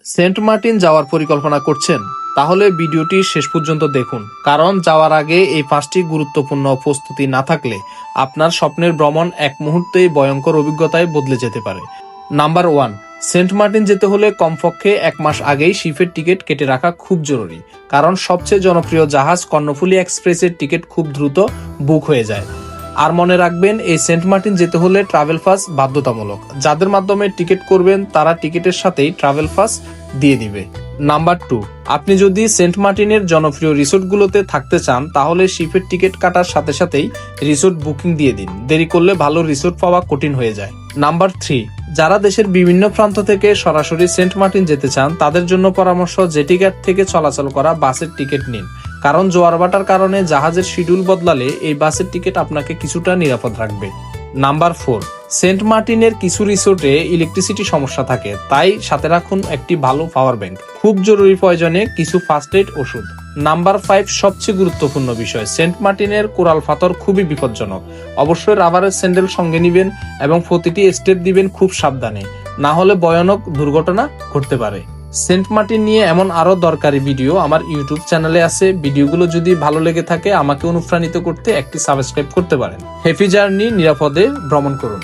Saint Martin যাওয়ার পরিকল্পনা করছেন? তাহলে ভিডিওটি শেষ পর্যন্ত দেখুন, কারণ যাওয়ার আগে এই 5টি গুরুত্বপূর্ণ প্রস্তুতি না থাকলে আপনার স্বপ্নের ভ্রমণ এক মুহূর্তেই ভয়ঙ্কর অভিজ্ঞতায় বদলে যেতে পারে। নাম্বার 1, সেন্ট মার্টিন যেতে হলে কমপক্ষে 1 মাস আগেই শিপের টিকিট কেটে রাখা খুব জরুরি, কারণ সবচেয়ে জনপ্রিয় জাহাজ কর্ণফুলী এক্সপ্রেসের টিকিট খুব দ্রুত বুক হয়ে যায়। আর মনে রাখবেন, এই সেন্ট মার্টিন যেতে হলে ট্রাভেল পাস বাধ্যতামূলক। যাদের মাধ্যমে টিকিট করবেন তারা টিকিটের সাথেই ট্রাভেল পাস দিয়ে দিবে। নাম্বার 2, আপনি যদি সেন্ট মার্টিনের জনপ্রিয় রিসোর্টগুলোতে থাকতে চান তাহলে শিপের টিকিট কাটার সাথে সাথেই রিসোর্ট বুকিং দিয়ে দিন, দেরি করলে ভালো রিসোর্ট পাওয়া কঠিন হয়ে যায়। নাম্বার 3, যারা দেশের বিভিন্ন প্রান্ত থেকে সরাসরি সেন্ট মার্টিন যেতে চান তাদের জন্য পরামর্শ, জেটিঘাট থেকে চলাচল করা বাসের টিকিট নিন, কারণ জোয়ার ভাটার কারণে জাহাজের শিডিউল বদলালে এই বাসের টিকিট আপনাকে কিছুটা নিরাপদ রাখবে। নাম্বার 4, সেন্ট মার্টিনের কিছু রিসোর্টে ইলেকট্রিসিটি সমস্যা থাকে, তাই সাথে রাখুন একটি ভালো পাওয়ার ব্যাংক। খুব জরুরি প্রয়োজনে কিছু ফার্স্ট এইড ওষুধ। নাম্বার 5, সবচেয়ে গুরুত্বপূর্ণ বিষয়, সেন্ট মার্টিনের কোরাল পাথর খুবই বিপজ্জনক। অবশ্যই রাবারের স্যান্ডেল সঙ্গে নিবেন এবং প্রতিটি স্টেপ দিবেন খুব সাবধানে, না হলে ভয়ানক দুর্ঘটনা ঘটতে পারে। সেন্ট মার্টিন নিয়ে এমন আরো দরকারি ভিডিও আমার ইউটিউব চ্যানেলে আছে। ভিডিওগুলো যদি ভালো লেগে থাকে আমাকে অনুপ্রাণিত করতে একটি সাবস্ক্রাইব করতে পারেন। হ্যাপি জার্নি, নিরাপদে ভ্রমণ করুন।